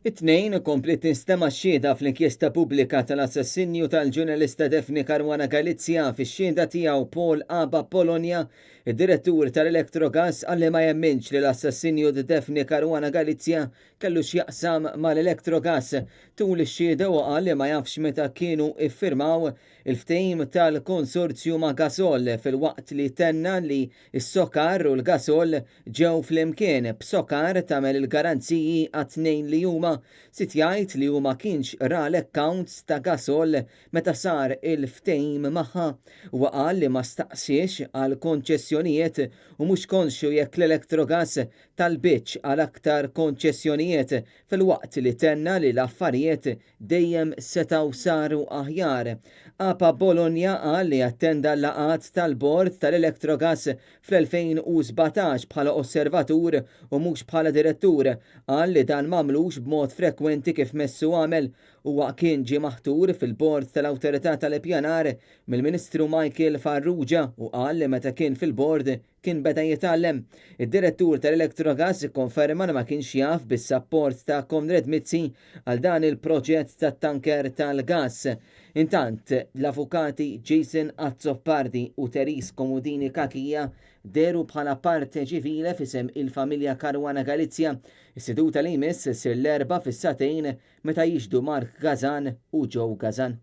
It-tnejn komplet tinstema' x-xhieda fl-inkjesta pubblika tal-assassinju tal-ġurnalista Defni Caruana Galizia fix-xhieda tiegħu Paul Aba Polonja, id-direttur tal-Electrogas għalli ma jemminx li l-assassinju ta' Defni Caruana Galizia kellu x'jaqsam mal-Electrogas tul ix-xhieda u qal li ma jafx meta kienu iffirmaw il-ftehim tal-konsorzju ma' Gasol fil-waqt li tenna li s-sokar u l-gasol ġew flimkien b'sokar tagħmel il-garanziji għat-tnejn li huma sit jgħid li huma kienx ra l-accounts ta' Gasol meta sar il-ftehim magħha u qal li ma staqsiex għal konċessjonijiet u mhux konxu jekk l-Electrogas talbitx għal aktar konċessjonijiet fil-waqt li tenna li l-affarijiet dejjem setgħu saru aħjar. Apa Bologna qal li attenda l-laqat tal-bord tal-Electrogas fl-2017 bħala osservatur u mhux bħala direttur. Qal li dan m'għamlux b'mod frekwenti kif messu għamel huwa kien ġie maħtur fil-bord tal-Awtorità tal-Ippjanar mill-Ministru Michael Farrugia u qal li meta kien fil-bord kien beda jitgħallem. Id-direttur tal-Electrogas ikkonferma li ma kienx jaf bis-sapport ta' Konrad Mizzi għal dan il-proġett tat-tanker tal-gas. Intant, l-avukati Jason Azzopardi u Teris Komodini Kakija deru bħala parte ċivile fisem il-familja Caruana Galizia. Is-seduta li jmiss issir l-4 fis-satejn meta jixdu Mark Gazan u Joe Gazan.